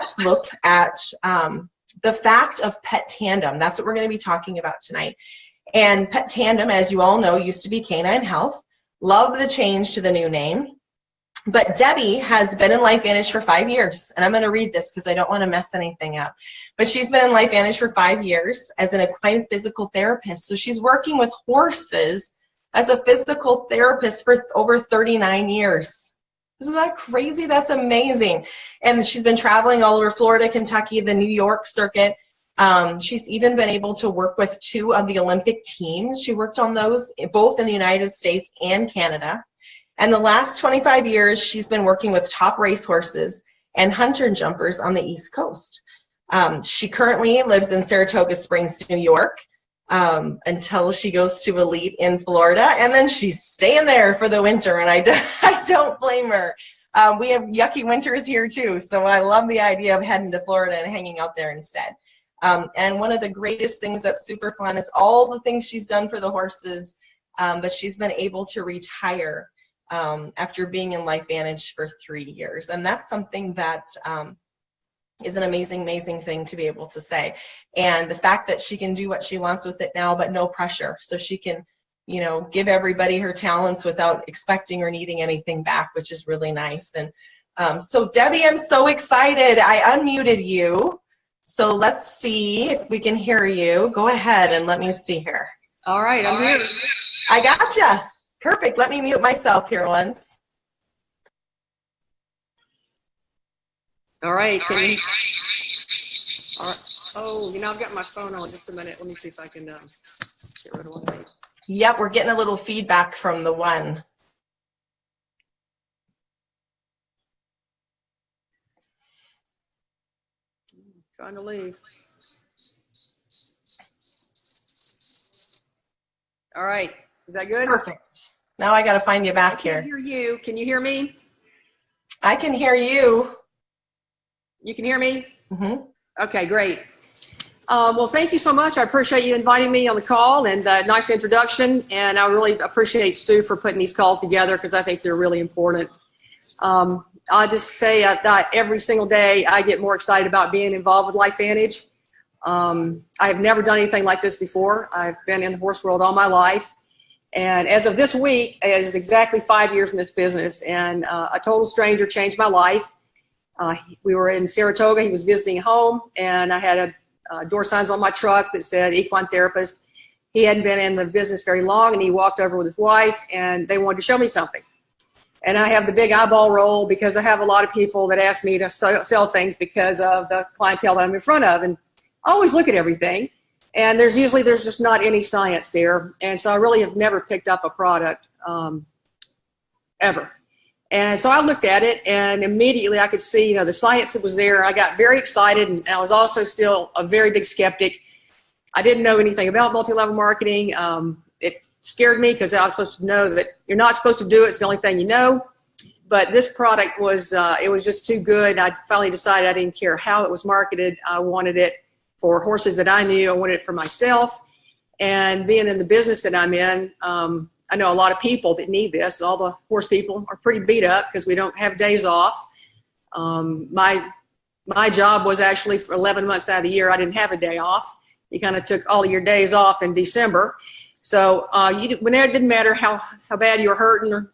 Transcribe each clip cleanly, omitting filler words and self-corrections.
let's look at the fact of Petandim. That's what we're going to be talking about tonight. And Petandim, as you all know, used to be Canine Health. Love the change to the new name. But Debbie has been in LifeVantage for 5 years, and I'm going to read this because I don't want to mess anything up. But she's been in LifeVantage for 5 years as an equine physical therapist. So she's working with horses as a physical therapist for over 39 years. Isn't that crazy? That's amazing. And she's been traveling all over Florida, Kentucky, the New York circuit. She's even been able to work with 2 of the Olympic teams. She worked on those both in the United States and Canada. And the last 25 years, she's been working with top racehorses and hunter jumpers on the East Coast. She currently lives in Saratoga Springs, New York, until she goes to Elite in Florida. And then she's staying there for the winter, and I don't blame her. We have yucky winters here, too, so I love the idea of heading to Florida and hanging out there instead. And one of the greatest things that's super fun is all the things she's done for the horses, but she's been able to retire after being in LifeVantage for 3 years. And that's something that is an amazing, amazing thing to be able to say. And the fact that she can do what she wants with it now, but no pressure. So she can, you know, give everybody her talents without expecting or needing anything back, which is really nice. And so Debbie, I'm so excited. I unmuted you. So let's see if we can hear you. Go ahead and let me see here. All right, I'm here. I gotcha. Perfect. Let me mute myself here once. All right. All right. Oh, you know, I've got my phone on. Just a minute. Let me see if I can get rid of one of these. Yep, we're getting a little feedback from the one. Trying to leave. All right. Is that good? Perfect. Now I got to find you back here. I can hear you. Can you hear me? I can hear you. You can hear me? Mm-hmm. Okay, great. Well, thank you so much. I appreciate you inviting me on the call, and nice introduction. And I really appreciate Stu for putting these calls together because I think they're really important. I'll just say that every single day I get more excited about being involved with LifeVantage. I have never done anything like this before. I've been in the horse world all my life. And as of this week, it is exactly 5 years in this business. And a total stranger changed my life. We were in Saratoga. He was visiting home, and I had door signs on my truck that said equine therapist. He hadn't been in the business very long, and he walked over with his wife, and they wanted to show me something. And I have the big eyeball roll because I have a lot of people that ask me to sell things because of the clientele that I'm in front of. And I always look at everything, and there's just not any science there. And so I really have never picked up a product ever. And so I looked at it, and immediately I could see, you know, the science that was there. I got very excited, and I was also still a very big skeptic. I didn't know anything about multi-level marketing. It scared me because I was supposed to know that you're not supposed to do it. It's the only thing you know. But this product was, it was just too good. I finally decided I didn't care how it was marketed. I wanted it for horses that I knew. I wanted it for myself. And being in the business that I'm in, I know a lot of people that need this. All the horse people are pretty beat up because we don't have days off. My job was actually for 11 months out of the year, I didn't have a day off. You kind of took all of your days off in December. So when it didn't matter how bad you were hurting,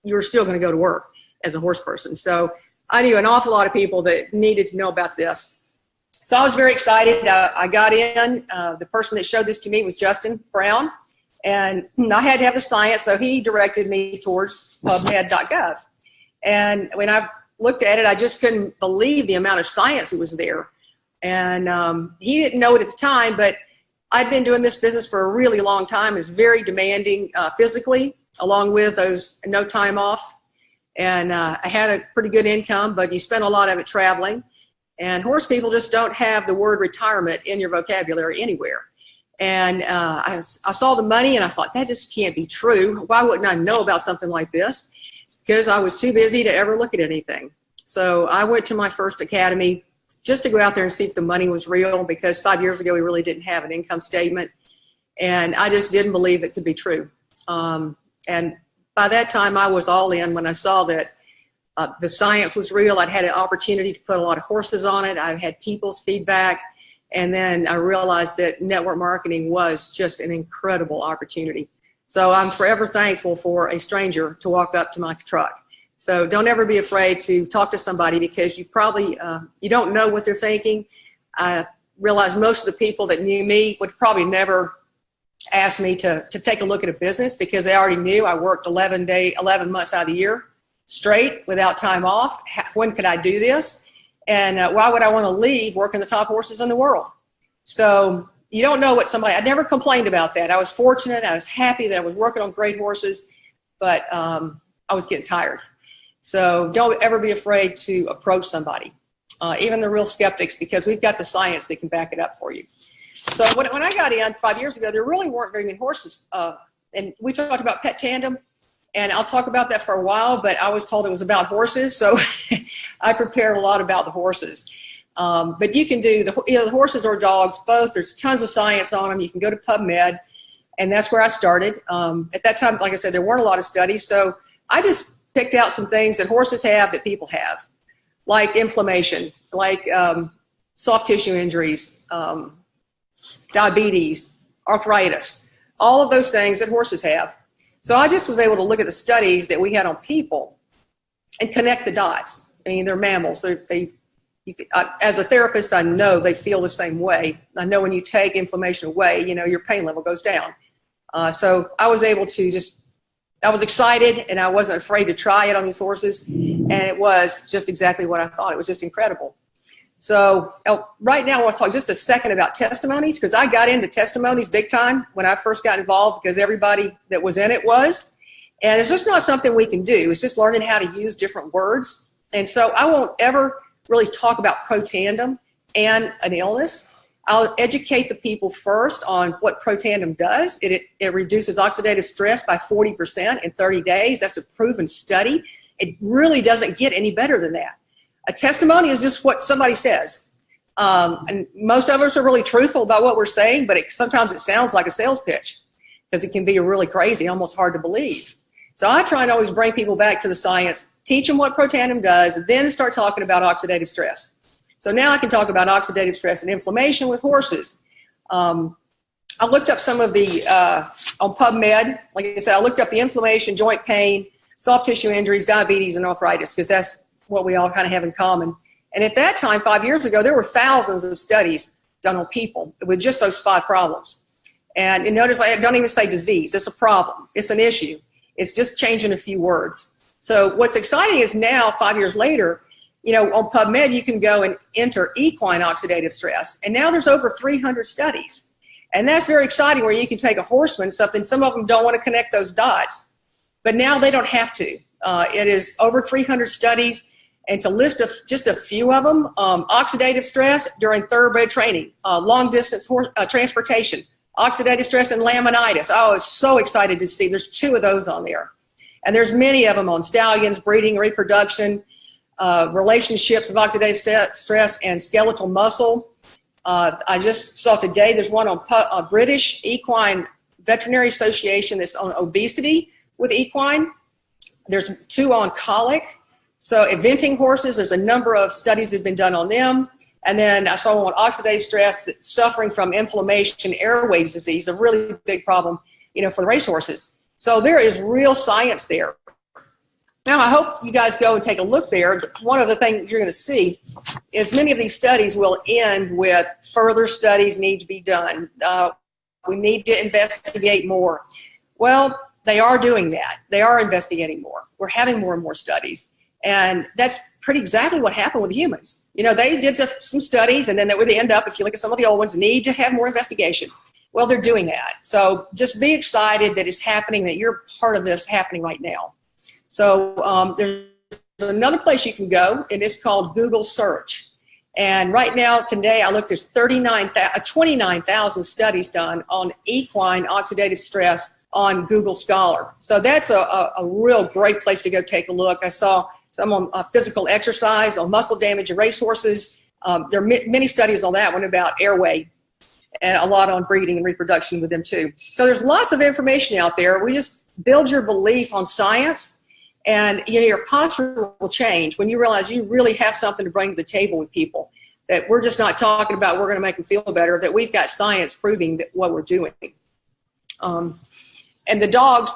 you were still going to go to work as a horse person. So I knew an awful lot of people that needed to know about this. So I was very excited. I got in. The person that showed this to me was Justin Brown. And I had to have the science, so he directed me towards PubMed.gov. And when I looked at it, I just couldn't believe the amount of science that was there. And he didn't know it at the time, but I'd been doing this business for a really long time. It was very demanding physically, along with those no time off. And I had a pretty good income, but you spent a lot of it traveling. And horse people just don't have the word retirement in your vocabulary anywhere. And I saw the money, and I thought, that just can't be true. Why wouldn't I know about something like this? It's because I was too busy to ever look at anything. So I went to my first academy just to go out there and see if the money was real, because 5 years ago we really didn't have an income statement. And I just didn't believe it could be true. And by that time I was all in when I saw that The science was real. I'd had an opportunity to put a lot of horses on it. I've had people's feedback. And then I realized that network marketing was just an incredible opportunity. So I'm forever thankful for a stranger to walk up to my truck. So don't ever be afraid to talk to somebody, because you probably, you don't know what they're thinking. I realized most of the people that knew me would probably never ask me to take a look at a business, because they already knew I worked 11 months out of the year straight without time off. When could I do this? And why would I want to leave working the top horses in the world? So you don't know what somebody, I never complained about that. I was fortunate. I was happy that I was working on great horses, but I was getting tired. So don't ever be afraid to approach somebody, even the real skeptics, because we've got the science that can back it up for you. So when I got in 5 years ago, there really weren't very many horses. And we talked about Petandim, and I'll talk about that for a while, but I was told it was about horses, so I prepared a lot about the horses. But you can do either the horses or dogs, both. There's tons of science on them. You can go to PubMed, and that's where I started. At that time, like I said, there weren't a lot of studies, so I just picked out some things that horses have that people have, like inflammation, like soft tissue injuries, diabetes, arthritis, all of those things that horses have. So I just was able to look at the studies that we had on people and connect the dots. I mean, they're mammals. As a therapist, I know they feel the same way. I know when you take inflammation away, you know, your pain level goes down. So I was able to I was excited, and I wasn't afraid to try it on these horses. And it was just exactly what I thought. It was just incredible. So right now I want to talk just a second about testimonies, because I got into testimonies big time when I first got involved, because everybody that was in it was. And it's just not something we can do. It's just learning how to use different words. And so I won't ever really talk about Protandim and an illness. I'll educate the people first on what Protandim does. It reduces oxidative stress by 40% in 30 days. That's a proven study. It really doesn't get any better than that. A testimony is just what somebody says. And most of us are really truthful about what we're saying, but sometimes it sounds like a sales pitch, because it can be really crazy, almost hard to believe. So I try and always bring people back to the science, teach them what Protandim does, then start talking about oxidative stress. So now I can talk about oxidative stress and inflammation with horses. I looked up some of the, on PubMed, like I said, I looked up the inflammation, joint pain, soft tissue injuries, diabetes, and arthritis, because that's what we all kind of have in common. And at that time, 5 years ago, there were thousands of studies done on people with just those 5 problems. And notice I don't even say disease. It's a problem. It's an issue. It's just changing a few words. So what's exciting is now, 5 years later, you know, on PubMed, you can go and enter equine oxidative stress. And now there's over 300 studies. And that's very exciting, where you can take a horseman, some of them don't want to connect those dots, but now they don't have to. It is over 300 studies. And to list just a few of them, oxidative stress during thoroughbred training, long distance transportation, oxidative stress and laminitis. I was so excited to see there's 2 of those on there. And there's many of them on stallions, breeding, reproduction, relationships of oxidative stress and skeletal muscle. I just saw today there's one on British Equine Veterinary Association that's on obesity with equine. There's 2 on colic. So eventing horses, there's a number of studies that have been done on them. And then I saw one on oxidative stress, that's suffering from inflammation, airways disease, a really big problem, you know, for the racehorses. So there is real science there. Now, I hope you guys go and take a look there. One of the things you're going to see is many of these studies will end with further studies need to be done. We need to investigate more. Well, they are doing that. They are investigating more. We're having more and more studies. And that's pretty exactly what happened with humans. You know, they did some studies, and then that would end up, if you look at some of the old ones, need to have more investigation. Well, they're doing that. So just be excited that it's happening, that you're part of this happening right now. So there's another place you can go, and it's called Google Search. And right now, today, I looked, there's 29,000 studies done on equine oxidative stress on Google Scholar. So that's a real great place to go take a look. I saw some on physical exercise, on muscle damage in racehorses. There are many studies on that one about airway, and a lot on breeding and reproduction with them too. So there's lots of information out there. We just build your belief on science And, your posture will change when you realize you really have something to bring to the table with people, that we're just not talking about we're going to make them feel better, that we've got science proving that what we're doing. And the dogs,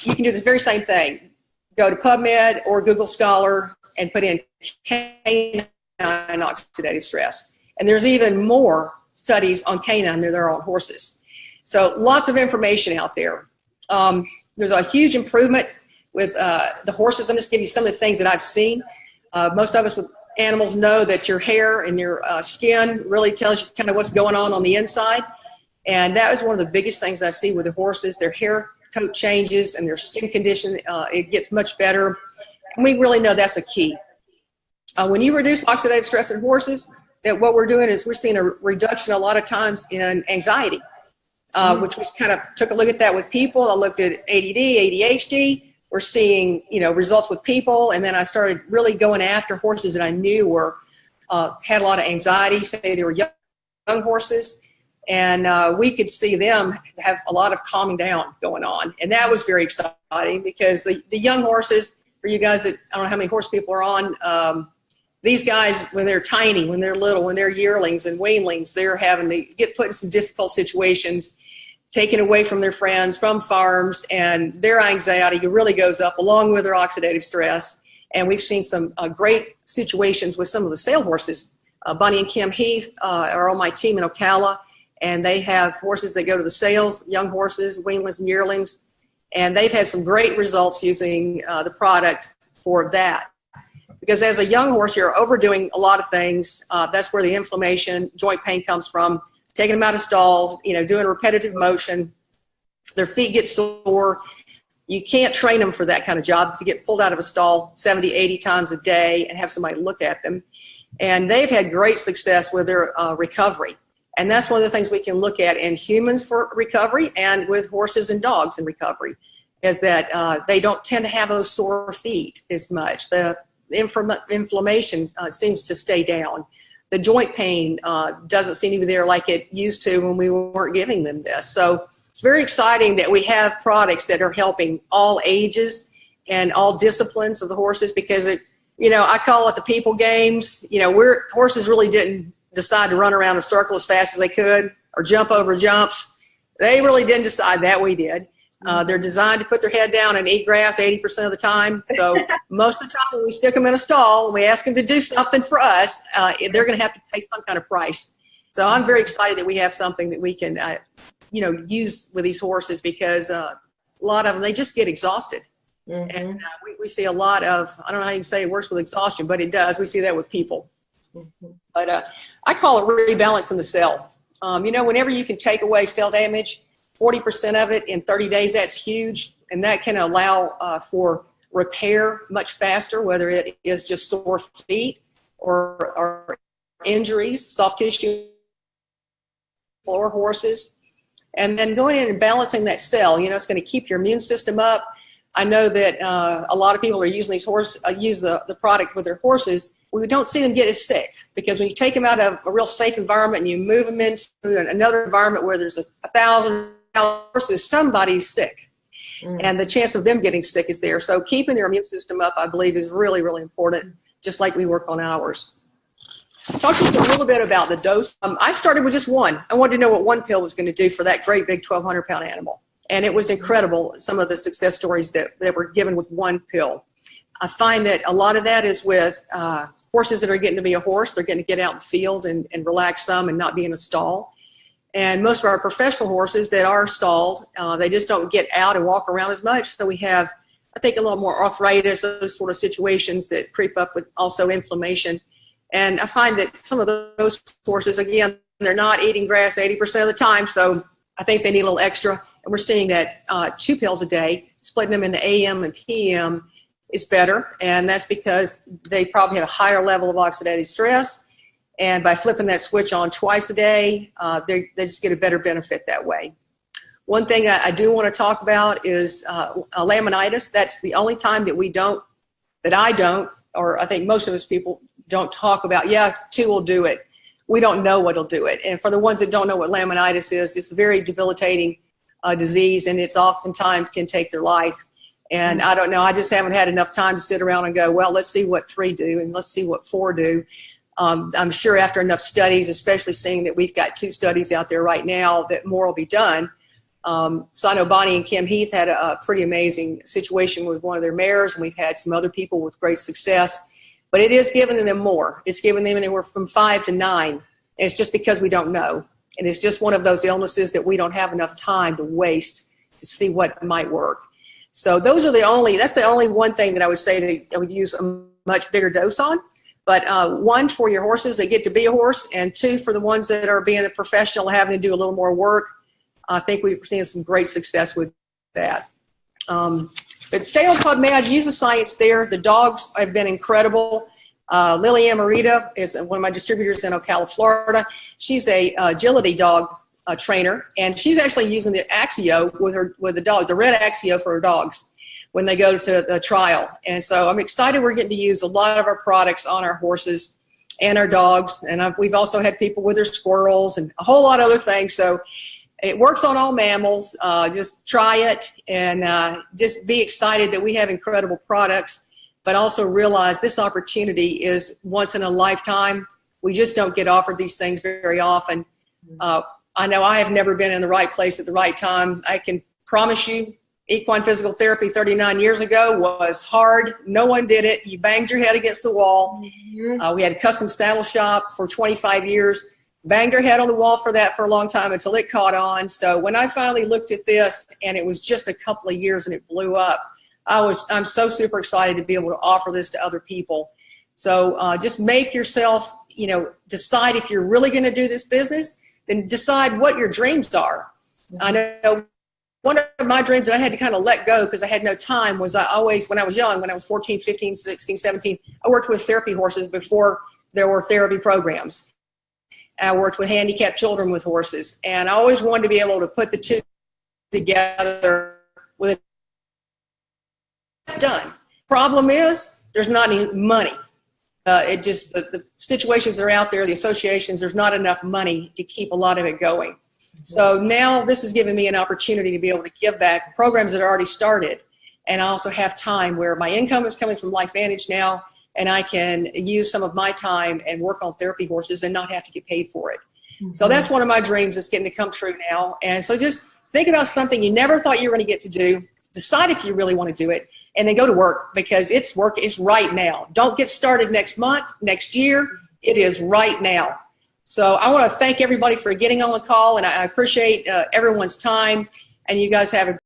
you can do this very same thing. Go to PubMed or Google Scholar and put in canine oxidative stress. And there's even more studies on canine than there are on horses. So lots of information out there. There's a huge improvement with the horses. I'm just giving you some of the things that I've seen. Most of us with animals know that your hair and your skin really tells you kind of what's going on the inside. And that is one of the biggest things I see with the horses. Their hair coat changes and their skin condition, it gets much better. And we really know that's a key. When you reduce oxidative stress in horses, that what we're doing is we're seeing a reduction a lot of times in anxiety, which we kind of took a look at that with people. I looked at ADD, ADHD. We're seeing, results with people. And then I started really going after horses that I knew were had a lot of anxiety, say they were young horses. And we could see them have a lot of calming down going on. And that was very exciting because the young horses, for you guys that, I don't know how many horse people are on, these guys, when they're tiny, when they're little, when they're yearlings and weanlings, they're having to get put in some difficult situations, taken away from their friends, from farms, and their anxiety really goes up along with their oxidative stress. And we've seen some great situations with some of the sale horses. Bonnie and Kim Heath are on my team in Ocala. And they have horses that go to the sales, young horses, weanlings and yearlings. And they've had some great results using the product for that. Because as a young horse, you're overdoing a lot of things. That's where the inflammation, joint pain comes from. Taking them out of stalls, doing repetitive motion. Their feet get sore. You can't train them for that kind of job to get pulled out of a stall 70, 80 times a day and have somebody look at them. And they've had great success with their recovery. And that's one of the things we can look at in humans for recovery and with horses and dogs in recovery, is that they don't tend to have those sore feet as much. The inflammation seems to stay down. The joint pain doesn't seem to be there like it used to when we weren't giving them this. So it's very exciting that we have products that are helping all ages and all disciplines of the horses, because I call it the people games. Horses really didn't decide to run around a circle as fast as they could or jump over jumps. They really didn't decide that. We did. They're designed to put their head down and eat grass 80% of the time. So most of the time when we stick them in a stall and we ask them to do something for us, they're going to have to pay some kind of price. So I'm very excited that we have something that we can, use with these horses, because a lot of them, they just get exhausted. Mm-hmm. And we see a lot of, I don't know how you can say it works with exhaustion, but it does. We see that with people. Mm-hmm. But I call it rebalancing the cell. Whenever you can take away cell damage, 40% of it in 30 days, that's huge. And that can allow for repair much faster, whether it is just sore feet or injuries, soft tissue, or horses. And then going in and balancing that cell, it's going to keep your immune system up. I know that a lot of people are using these use the product with their horses. We don't see them get as sick, because when you take them out of a real safe environment and you move them into another environment where there's 1,000 horses, somebody's sick. Mm-hmm. And the chance of them getting sick is there. So keeping their immune system up, I believe, is really, really important, just like we work on ours. Talk to us a little bit about the dose. I started with just one. I wanted to know what one pill was going to do for that great big 1,200-pound animal. And it was incredible, some of the success stories that were given with one pill. I find that a lot of that is with horses that are getting to be a horse. They're getting to get out in the field and relax some and not be in a stall. And most of our professional horses that are stalled, they just don't get out and walk around as much. So we have, I think, a little more arthritis, those sort of situations that creep up with also inflammation. And I find that some of those horses, again, they're not eating grass 80% of the time. So I think they need a little extra. And we're seeing that 2 pills a day, splitting them into AM and PM, is better. And that's because they probably have a higher level of oxidative stress. And by flipping that switch on twice a day, they just get a better benefit that way. One thing I do want to talk about is laminitis. That's the only time that I don't, or I think most of us people don't talk about, 2 will do it. We don't know what will do it. And for the ones that don't know what laminitis is, it's a very debilitating disease, and it's oftentimes can take their life. And I don't know, I just haven't had enough time to sit around and go, well, let's see what 3 do and let's see what 4 do. I'm sure after enough studies, especially seeing that we've got 2 studies out there right now, that more will be done. So I know Bonnie and Kim Heath had a pretty amazing situation with one of their mares, and we've had some other people with great success. But it is giving them more. It's giving them anywhere from 5 to 9. And it's just because we don't know. And it's just one of those illnesses that we don't have enough time to waste to see what might work. So those are that's the only one thing that I would say that I would use a much bigger dose on. But 1, for your horses that get to be a horse, and 2, for the ones that are being a professional, having to do a little more work. I think we've seen some great success with that. But stay on PubMed, use the science there. The dogs have been incredible. Lily Amarita is one of my distributors in Ocala, Florida. She's a agility dog trainer, and she's actually using the Axio with the dogs, the red Axio for her dogs when they go to the trial. And so I'm excited we're getting to use a lot of our products on our horses and our dogs. And we've also had people with their squirrels and a whole lot of other things. So it works on all mammals. Just try it and just be excited that we have incredible products, but also realize this opportunity is once in a lifetime. We just don't get offered these things very often. I know I have never been in the right place at the right time. I can promise you, equine physical therapy 39 years ago was hard. No one did it. You banged your head against the wall. We had a custom saddle shop for 25 years. Banged our head on the wall for that for a long time until it caught on. So when I finally looked at this and it was just a couple of years and it blew up, I'm so super excited to be able to offer this to other people. So just make yourself, decide if you're really going to do this business, then decide what your dreams are. I know one of my dreams that I had to kind of let go because I had no time was when I was young, when I was 14, 15, 16, 17, I worked with therapy horses before there were therapy programs. I worked with handicapped children with horses, and I always wanted to be able to put the 2 together with it's done. Problem is, there's not any money. The situations that are out there, the associations, there's not enough money to keep a lot of it going. So now this has given me an opportunity to be able to give back programs that are already started, and I also have time where my income is coming from LifeVantage now, and I can use some of my time and work on therapy horses and not have to get paid for it. So that's one of my dreams that's getting to come true now. And so just think about something you never thought you were going to get to do. Decide if you really want to do it, and then go to work, because it's right now. Don't get started next month, next year. It is right now. So I want to thank everybody for getting on the call, and I appreciate everyone's time, and you guys have a